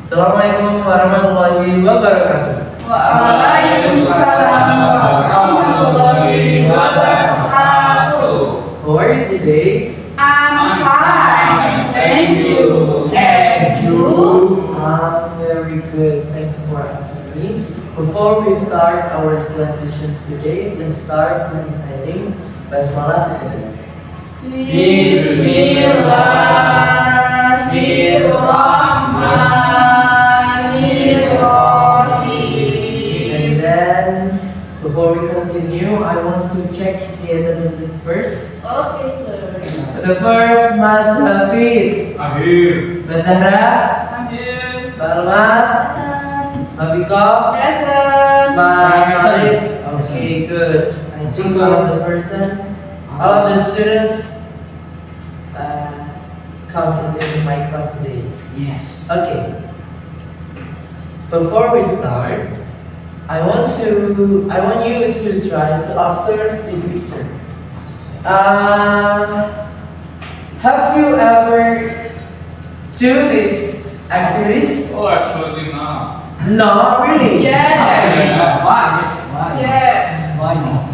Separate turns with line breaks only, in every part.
Assalamualaikum warahmatullahi wabarakatuh.
Waalaikumsalam warahmatullahi wabarakatuh.
How are you today?
I'm fine, thank you. And you?
I'm very good. Thanks for asking me. Before we start our class sessions today, let's start by reciting Basmalah together.
Bismillahirrahmanirrahim.
And then, before we continue, I want to check the end of this verse.
Okay, sir.
The first, Mas Hafid,
Akhir.
Mbak Zahra,
Hadir.
Mbak Alma, Mbak Biko,
Present.
Mas Khalid. Okay, good. I think all of the person, all of the students come in my class today.
Yes.
Okay. Before we start, I want you to try to observe this picture. Have you ever do these activities?
Oh, absolutely not.
No, really.
Yes.
Why? Why?
Yeah.
Why not?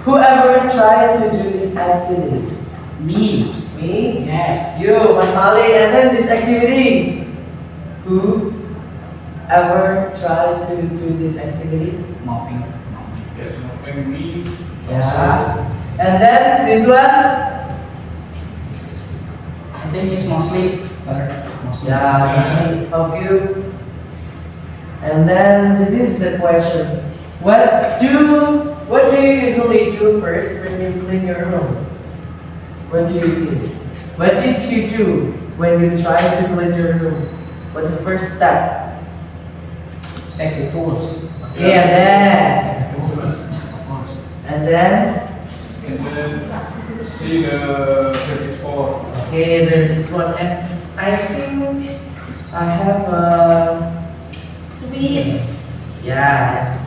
Whoever tried to do this activity?
Me.
Me?
Yes.
You, Mas Malik, and then this activity. Who ever tried to do this activity?
Mopping.
Yes, nothing me.
Yeah. And then this one?
I think it's mostly, sir. Mostly.
Yeah, this of you. And then this is the questions. What do you usually do first when you clean your room? What do you do? What did you do when you try to clean your room? What's the first step?
Take the tools.
Yeah, then.
Take the tools. Of course.
And then,
And then see the dirty spot.
okay, there's this one. And I think I have a,
Sweet.
yeah.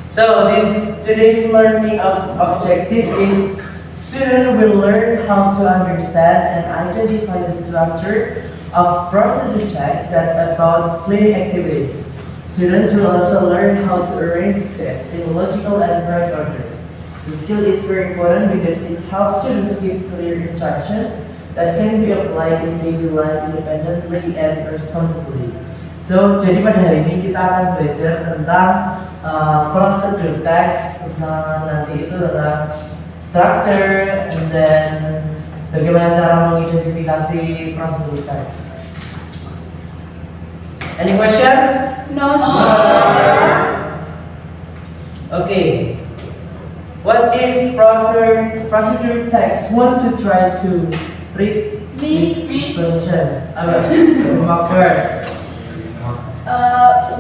So today's learning objective is student will learn how to understand and identify the structure of procedure checks that about cleaning activities. Students will also learn how to arrange steps in logical and correct order. The skill is very important because it helps students give clear instructions that can be applied in daily life independently and responsibly. So, jadi pada hari ini kita akan belajar tentang prosedur teks, tentang nanti itu tentang structure, and then bagaimana cara mengidentifikasi prosedur teks. Any question?
No, sir.
Okay. What is procedure text? Who wants to try to read this
Please.
explanation? First.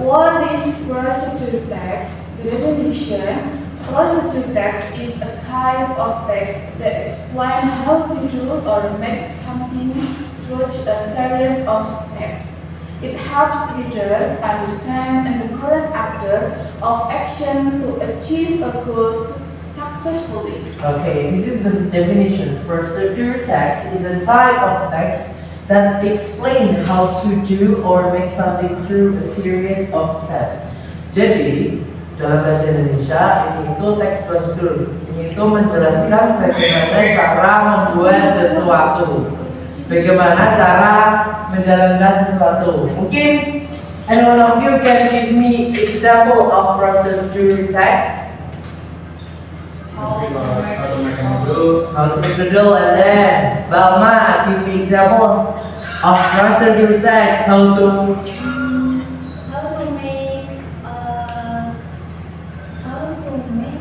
What is procedure text? The definition: procedure text is a type of text that explains how to do or make something through a series of steps. It helps readers understand the correct order of action to achieve a goal successfully.
Okay, this is the definitions. Procedure text is a type of text that explain how to do or make something through a series of steps. Jadi, dalam bahasa Indonesia, ini itu teks prosedur. Ini itu menjelaskan bagaimana cara membuat sesuatu. Bagaimana cara menjalankan sesuatu. Mungkin any one of you can give me example of procedure text.
How to make a model.
How to make the doll, and then Balma give me example of procedure text. How to
How to make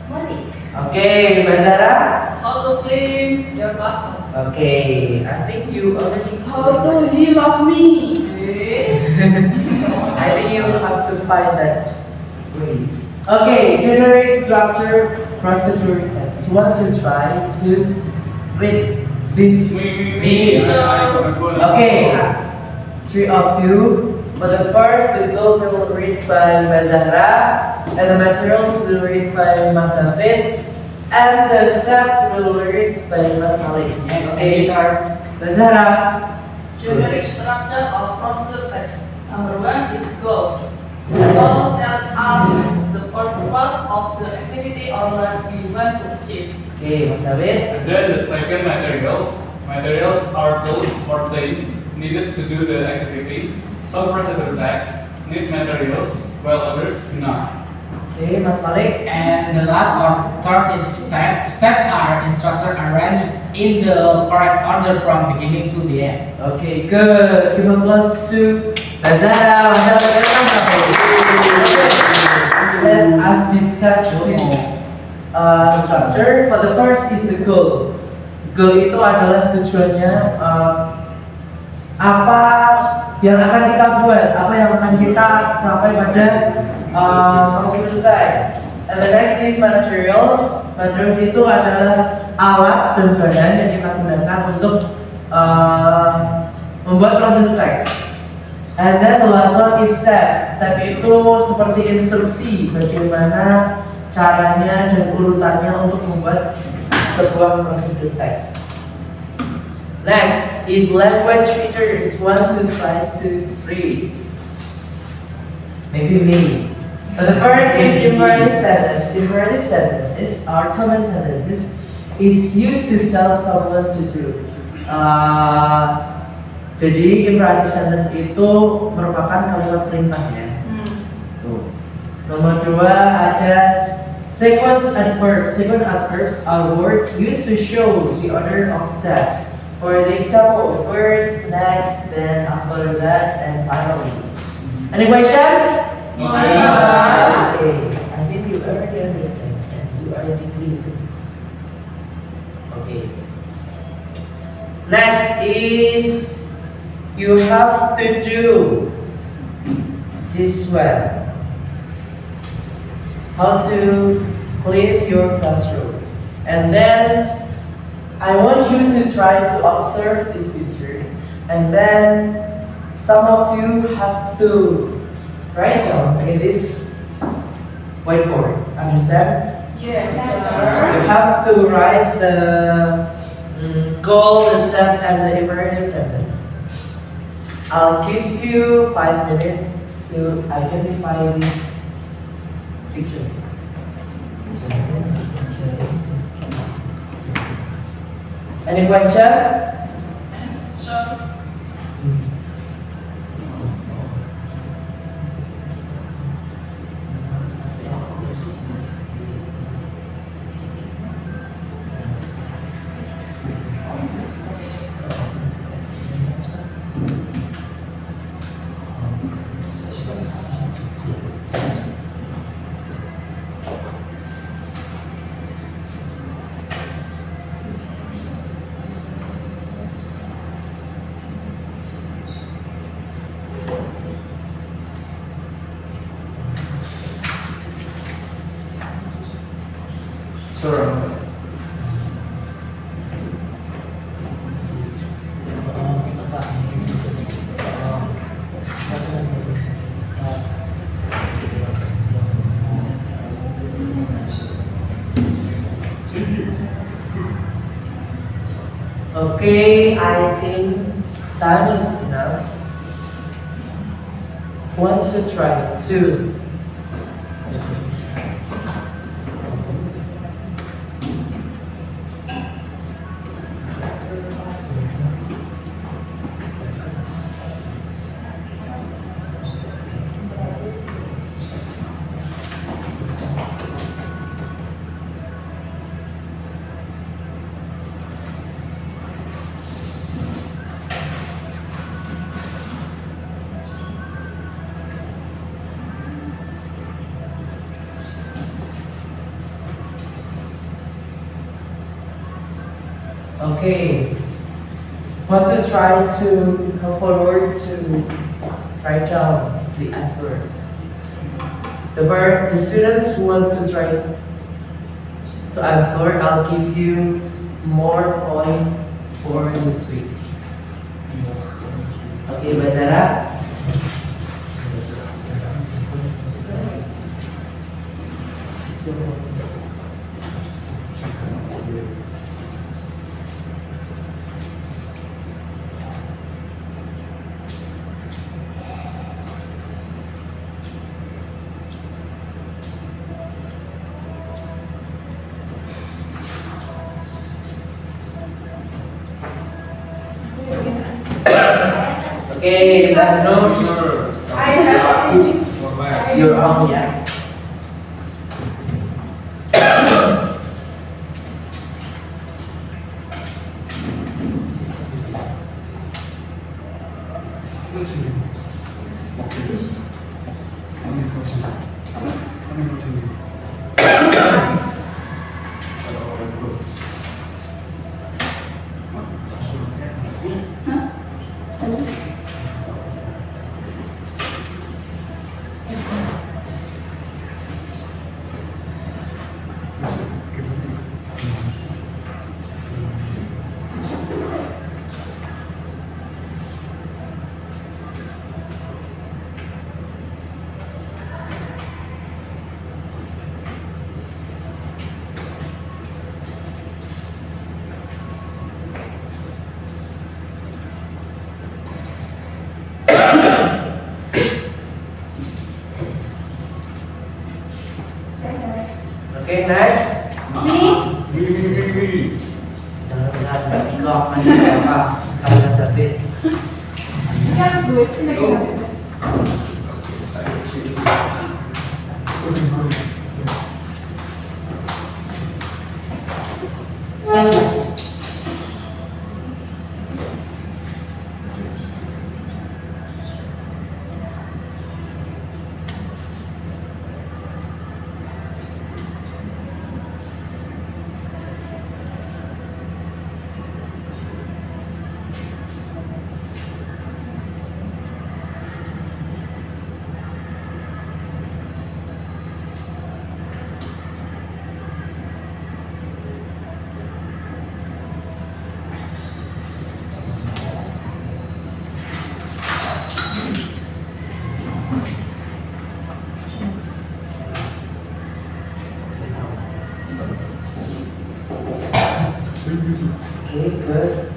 magic.
Okay, Mbak Zara.
How to clean your classroom.
Okay, I think you already.
How to heal of me.
I think you have to find that place. Okay, generic structure procedure text. Want to try to read this?
Me.
Okay, three of you. But the first, the bill will read by Mbak Zahra, and the materials will read by Mas Hafid, and the steps will read by Mas Malik.
Yes, thank you, sir.
Mbak Zahra.
Generic
alat bimbang kecil.
Oke, Mas David.
And then the second materials. Materials are tools or things needed to do the activity. Some procedure tasks need materials, while others do not.
Oke, Mas Malik.
And the last or third is step. Step are instructions arranged in the correct order from beginning to the end.
Oke, good. Give applause to Lazara. Let us discuss this structure. For the first is the goal. Goal itu adalah tujuannya apa yang akan kita buat, apa yang akan kita capai pada prosedur teks. And the next is materials. Materials itu adalah alat dan bahan yang kita gunakan untuk membuat prosedur teks. And then the last one is step. Step itu seperti instruksi bagaimana caranya dan urutannya untuk membuat sebuah prosedur teks. Next is language features. 1, 2, 3, 3. Maybe me. But the first is imperative sentence. Imperative sentences are common sentences is used to tell someone to do. Jadi imperative sentence itu merupakan kalimat perintahnya. Tuh. Nomor 2 ada sequence adverbs. Sequence adverbs are words used to show the order of steps. For the example, first, next, then after that, and finally. Any question?
Okay.
Okay. I think you already understand and you already clear. Okay. Next is you have to do this one. How to clean your classroom. And then I want you to try to observe this picture. And then some of you have to write down in this whiteboard. Understand?
Yes,
You
sir.
have to write the goal, the step, and the imperative sentence. I'll give you 5 minutes to identify this picture. Any question?
Sure.
Okay, I think time is enough. Once you try to okay. Want to try to come forward to write down the answer. The students who want to try to answer, I'll give you more point for this week. Okay, Mbak Zara? Okay, no,
I have it.
your own, yeah. Okay, next. Jangan berat, Mbak Viko, mana apa? Sekali Mas David.
Yeah, good. Next
Go.
one.
Okay, good.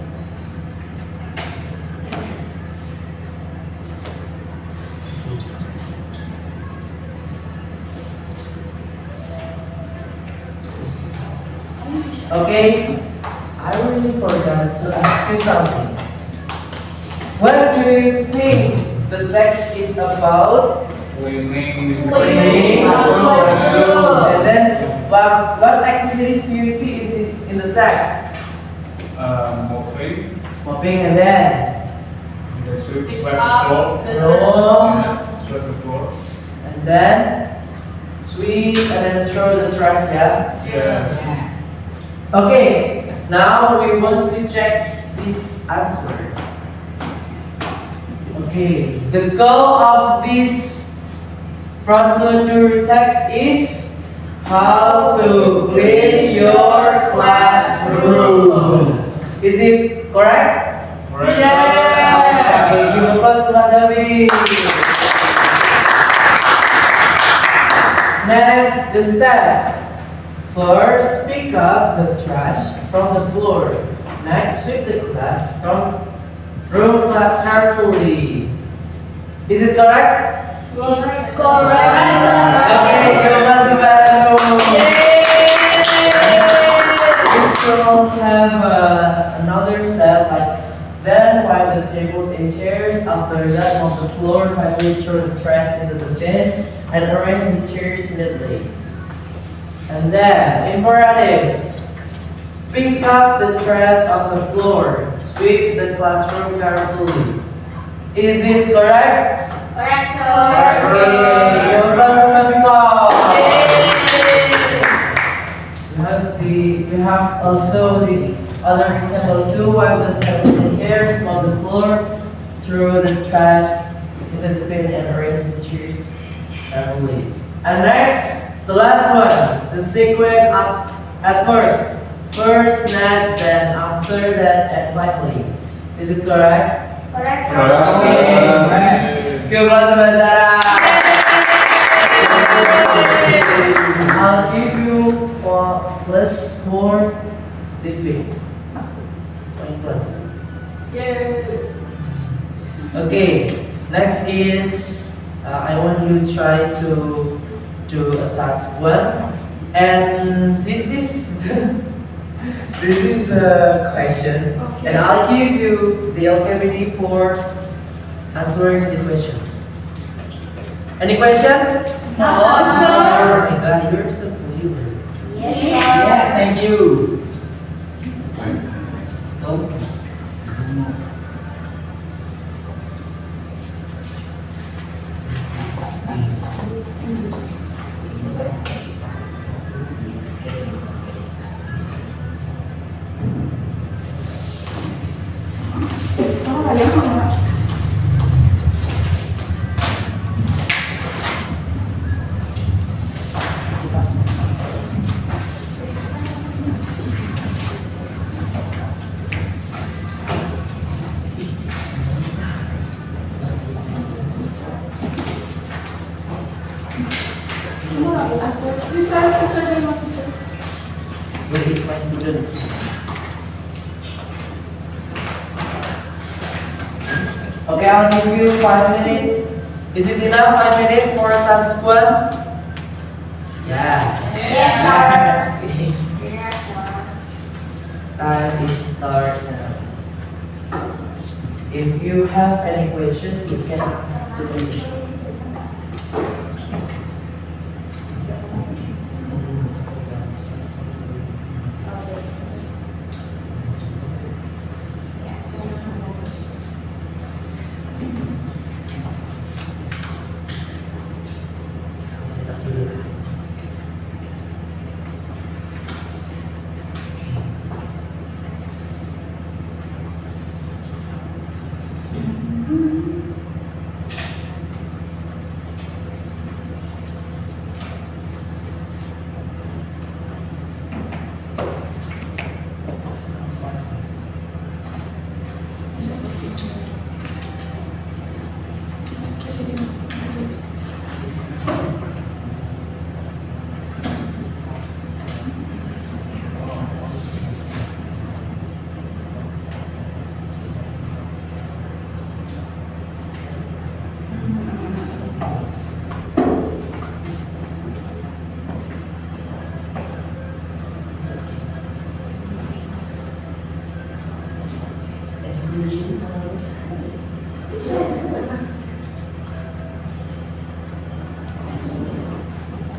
Okay, I really forgot to ask you something. What do you think the text is about?
Cleaning.
Cleaning.
Classroom.
And then, what activities do you see in the text?
Mopping.
Mopping and then,
Then sweep
Pick
the
up
floor.
the
roll,
Yeah, sweep the floor.
and then sweep and then throw the trash, yeah?
Yeah.
Okay, now we want to check this answer. Okay, the goal of this procedure text is how to clean your classroom. Is it correct?
Correct.
Yeah.
Okay, give applause to Mas Abi. Next, the steps. First, pick up the trash from the floor. Next, sweep the class from room carefully. Is it correct?
Correct.
Okay, give applause to Baru. We still have another step, like then wipe the tables and chairs. After that, mop the floor, finally throw the trash into the bin and arrange the chairs neatly. And then, imperative. Pick up the trash off the floor. Sweep the classroom carefully. Is it correct?
Correct,
Okay, your classroom you have also the other example too. Wipe the tables and chairs, mop the floor, throw the trash into the bin and arrange the chairs carefully. And next, the last one, the sequence at work. First, net, then after that, and finally. Is it correct?
Correct,
Okay. Good luck, Zara. I'll give you +4 this week. 1 plus.
Yay.
Okay. Next is I want you to try to do a task 1, and this is this is the question,
Okay.
and I'll give you the activity for answering the questions. Any question?
No,
Oh
sir.
my God, you're so clever.
Yes,
Yes, thank you. Don't.
Oh, yang mana?
Where is my student? Okay, I'll give you 5 minutes. Is it enough? 5 minutes for task 1? Yeah.
Yes, sir. Yes, sir.
Time is start now. If you have any question, you can ask to me.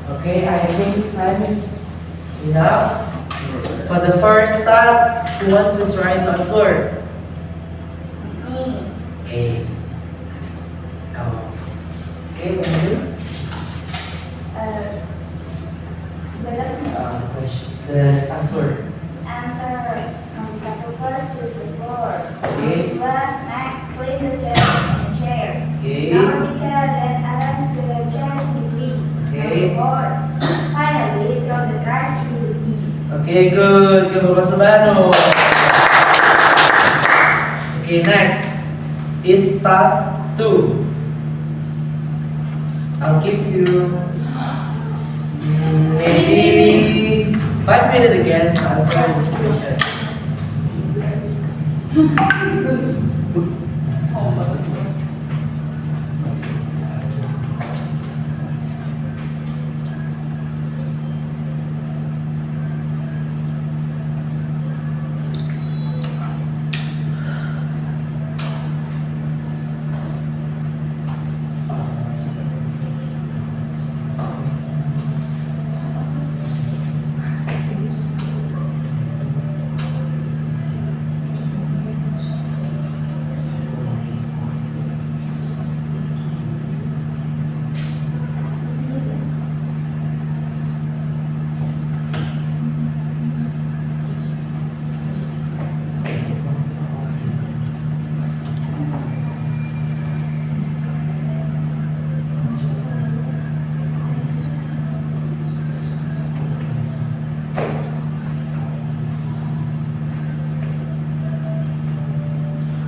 Okay, I think time is enough. For the first task, who want to try to answer? Okay. Oh. Okay, when you? Question. The answer.
Satu person to four.
Okay.
Next, clean the desks and chairs.
Okay.
Number 3, then arrange the chairs neatly.
Okay.
Number 4, finally, throw the trash into the bin.
Okay, good. Good, Bapak Subano. Okay, next is task 2. I'll give you maybe 5 minutes again to answer this question.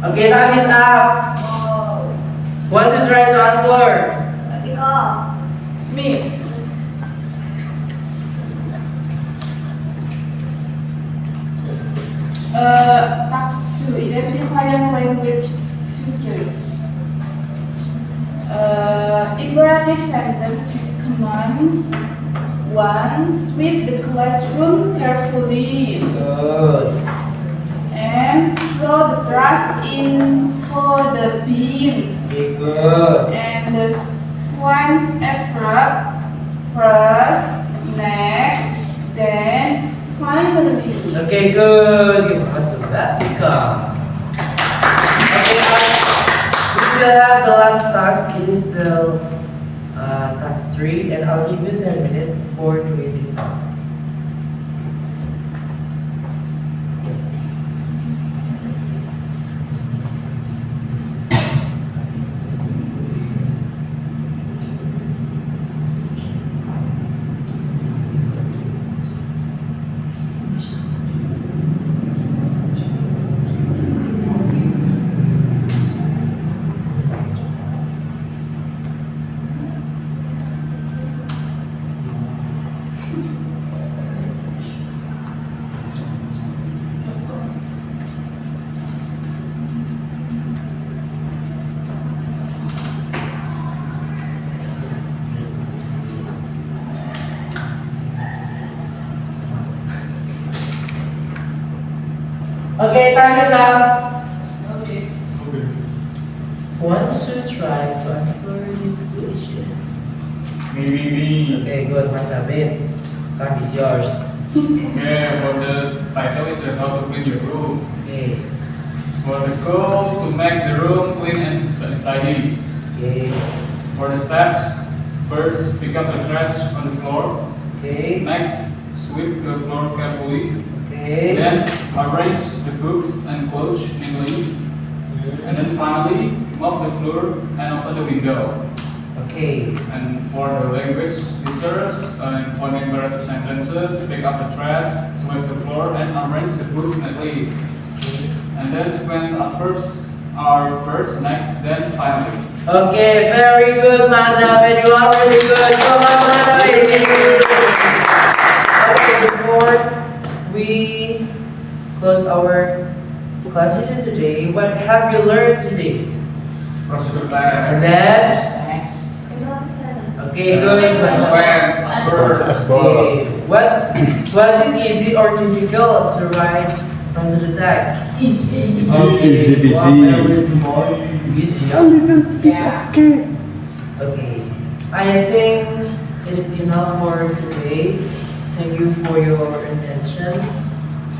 Okay, time is up.
Oh,
What is right to answer?
because
Me. Task 2, identifying language figures. Imperative sentence commands. 1. Sweep the classroom carefully
Good.
and throw the trash into the bean.
Okay, good.
And the sequence adverb first, next, then finally.
Okay, good. Give us a graphical. Okay, we still have the last task. It is still task 3, and I'll give you 10 minutes for doing this task. Okay, time is up.
Okay.
Once you try to answer this question.
Me.
Okay, good, Mas Abid. Time is yours.
Okay, for the title is how to clean your room.
Okay,
For the goal, to make the room clean and tidy.
okay,
For the steps, first pick up the trash on the floor.
okay,
Next, sweep the floor carefully.
okay.
Then arrange the books and clothes neatly. And then finally, mop the floor and open the window.
Okay,
And for the language teachers, in forming imperative sentences, pick up the trash, sweep the floor, and arrange the books neatly. And then sequence adverbs are first, next, then finally.
okay, very good, Mas Abid. You are really good. Come on, Mas Abid. Okay, before we close our class session today, what have you learned today?
Procedure tag.
And then,
Next.
okay, good, Mas Abid.
Sequence adverbs.
Okay, what was it easy or difficult to write positive text?
Easy.
Okay,
Easy peasy.
one is more easy.
Yeah.
Okay, I think it is enough for today. Thank you for your attentions.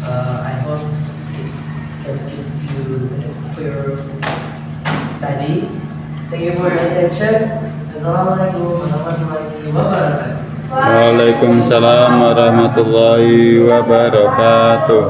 I hope it can give you for your study. Thank you for your attentions. Assalamualaikum warahmatullahi wabarakatuh.
Waalaikumsalam warahmatullahi wabarakatuh.